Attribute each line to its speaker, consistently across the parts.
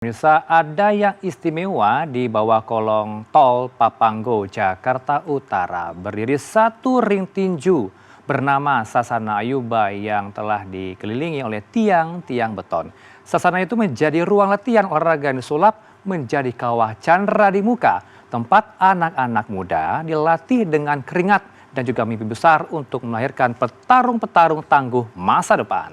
Speaker 1: Pemirsa, ada yang istimewa di bawah kolong tol Papanggo, Jakarta Utara. Berdiri satu ring tinju bernama Sasana Ayuba yang telah dikelilingi oleh tiang-tiang beton. Sasana itu menjadi ruang latihan olahraga yang disulap menjadi kawah candra di muka, tempat anak-anak muda dilatih dengan keringat dan juga mimpi besar untuk melahirkan petarung-petarung tangguh masa depan.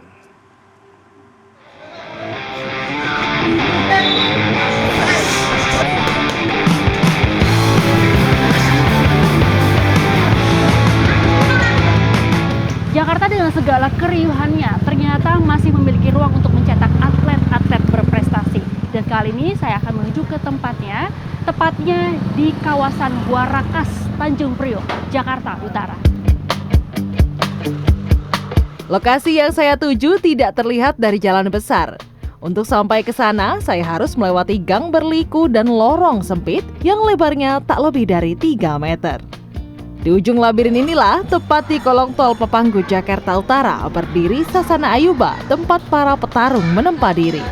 Speaker 2: Jakarta dengan segala keriuhannya ternyata masih memiliki ruang untuk mencetak atlet-atlet berprestasi. Dan kali ini saya akan menuju ke tempatnya, tepatnya di kawasan Warakas, Tanjung Priok, Jakarta Utara. Lokasi yang saya tuju tidak terlihat dari jalan besar. Untuk sampai ke sana, saya harus melewati gang berliku dan lorong sempit yang lebarnya tak lebih dari 3 meter. Di ujung labirin inilah, tepat di kolong tol Papanggo, Jakarta Utara, berdiri Sasana Ayuba, tempat para petarung menempa diri.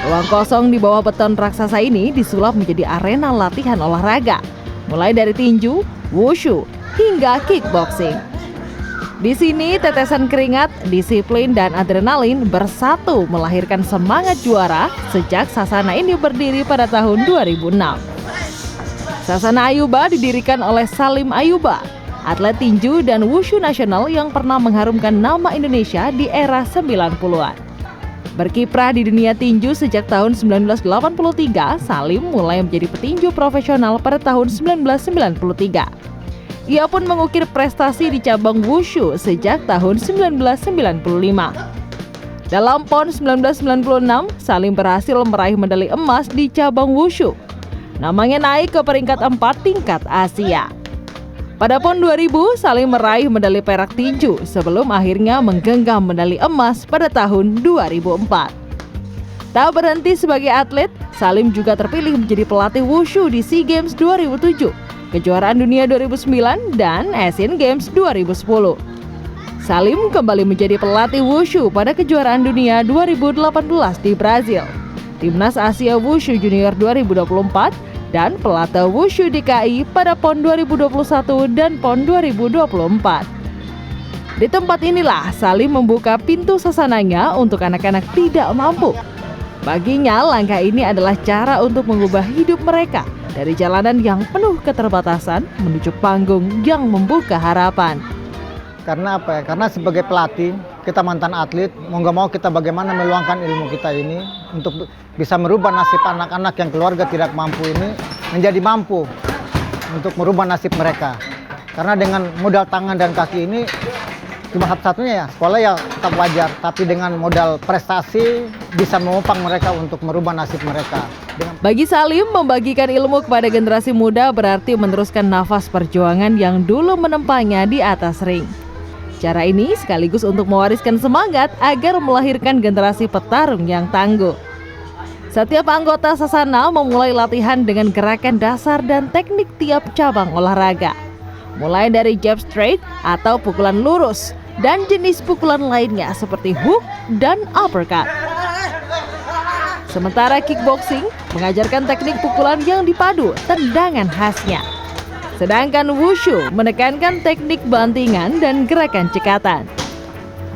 Speaker 2: Ruang kosong di bawah beton raksasa ini disulap menjadi arena latihan olahraga, mulai dari tinju, wushu, hingga kickboxing. Di sini, tetesan keringat, disiplin, dan adrenalin bersatu melahirkan semangat juara sejak Sasana ini berdiri pada tahun 2006. Sasana Ayuba didirikan oleh Salim Ayuba, atlet tinju dan wushu nasional yang pernah mengharumkan nama Indonesia di era 90-an. Berkiprah di dunia tinju sejak tahun 1983, Salim mulai menjadi petinju profesional pada tahun 1993. Ia pun mengukir prestasi di cabang wushu sejak tahun 1995. Dalam PON 1996, Salim berhasil meraih medali emas di cabang wushu. Namanya naik ke peringkat 4 tingkat Asia. Pada PON 2000, Salim meraih medali perak tinju sebelum akhirnya menggenggam medali emas pada tahun 2004. Tak berhenti sebagai atlet, Salim juga terpilih menjadi pelatih wushu di SEA Games 2007, Kejuaraan Dunia 2009, dan Asian Games 2010. Salim kembali menjadi pelatih wushu pada Kejuaraan Dunia 2018 di Brazil, Timnas Asia Wushu Junior 2024, dan pelatih wushu DKI pada PON 2021 dan PON 2024. Di tempat inilah Salim membuka pintu sasananya untuk anak-anak tidak mampu. Baginya, langkah ini adalah cara untuk mengubah hidup mereka dari jalanan yang penuh keterbatasan menuju panggung yang membuka harapan.
Speaker 3: Karena apa ya? Karena sebagai pelatih, kita mantan atlet, mau nggak mau kita bagaimana meluangkan ilmu kita ini untuk bisa merubah nasib anak-anak yang keluarga tidak mampu ini menjadi mampu untuk merubah nasib mereka. Karena dengan modal tangan dan kaki ini cuma satu-satunya ya, sekolah ya tetap wajar, tapi dengan modal prestasi bisa menopang mereka untuk merubah nasib mereka.
Speaker 2: Bagi Salim, membagikan ilmu kepada generasi muda berarti meneruskan nafas perjuangan yang dulu menempanya di atas ring. Cara ini sekaligus untuk mewariskan semangat agar melahirkan generasi petarung yang tangguh. Setiap anggota Sasana memulai latihan dengan gerakan dasar dan teknik tiap cabang olahraga. Mulai dari jab straight atau pukulan lurus, dan jenis pukulan lainnya seperti hook dan uppercut. Sementara kickboxing mengajarkan teknik pukulan yang dipadu tendangan khasnya. Sedangkan wushu menekankan teknik bantingan dan gerakan cekatan.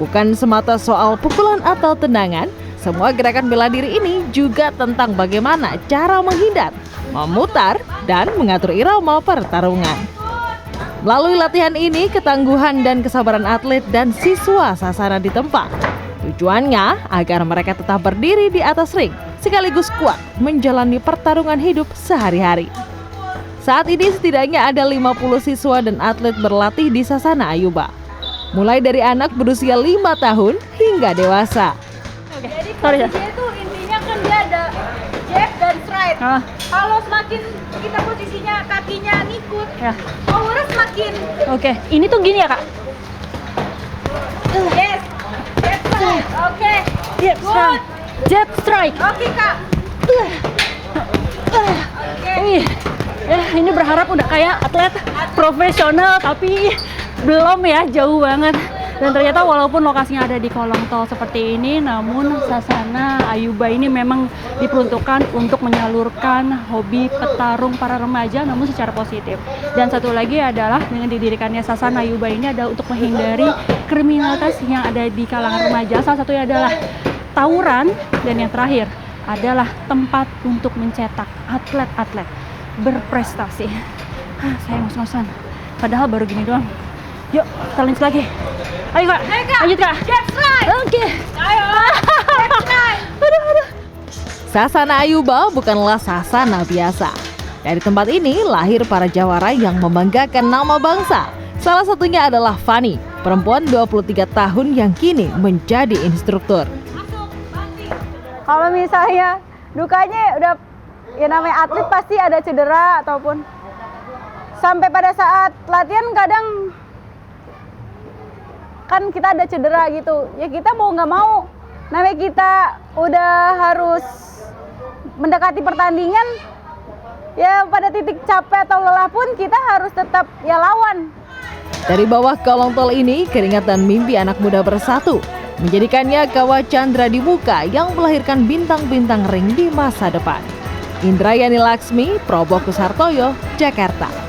Speaker 2: Bukan semata soal pukulan atau tendangan, semua gerakan bela diri ini juga tentang bagaimana cara menghindar, memutar, dan mengatur irama pertarungan. Melalui latihan ini, ketangguhan dan kesabaran atlet dan siswa Sasana ditempa. Tujuannya agar mereka tetap berdiri di atas ring, sekaligus kuat menjalani pertarungan hidup sehari-hari. Saat ini setidaknya ada 50 siswa dan atlet berlatih di Sasana Ayuba, mulai dari anak berusia 5 tahun hingga dewasa.
Speaker 4: Jadi posisinya itu intinya kan dia ada jab dan straight. Kalau semakin kita posisinya kakinya ngikut, powernya semakin.
Speaker 2: Oke, ini tuh gini ya kak?
Speaker 4: Yes, jab straight. Oke, good.
Speaker 2: Jab strike.
Speaker 4: Oke kak. Oke.
Speaker 2: Ini berharap udah kayak atlet profesional, tapi belum ya, jauh banget.
Speaker 5: Dan ternyata walaupun lokasinya ada di kolong tol seperti ini, namun Sasana Ayuba ini memang diperuntukkan untuk menyalurkan hobi petarung para remaja namun secara positif. Dan satu lagi adalah dengan didirikannya Sasana Ayuba ini adalah untuk menghindari kriminalitas yang ada di kalangan remaja. Salah satunya adalah tawuran, dan yang terakhir adalah tempat untuk mencetak atlet-atlet berprestasi. Saya ngos-ngosan, padahal baru gini doang. Yuk, kita lanjut lagi. Ayo Kak, lanjut Kak.
Speaker 4: That's right.
Speaker 5: Oke.
Speaker 4: Ayo. That's right.
Speaker 2: Sasana Ayuba bukanlah sasana biasa. Dari tempat ini lahir para jawara yang membanggakan nama bangsa. Salah satunya adalah Fani, perempuan 23 tahun yang kini menjadi instruktur.
Speaker 4: Kalau misalnya dukanya udah ya namanya atlet pasti ada cedera ataupun sampai pada saat latihan kadang kan kita ada cedera gitu. Ya kita mau nggak mau namanya kita udah harus mendekati pertandingan ya pada titik capek atau lelah pun kita harus tetap ya lawan.
Speaker 2: Dari bawah kolong tol ini, keringat dan mimpi anak muda bersatu, menjadikannya kawah Chandra di muka yang melahirkan bintang-bintang ring di masa depan. Indrayani Laksmi, Probokus Hartoyo, Jakarta.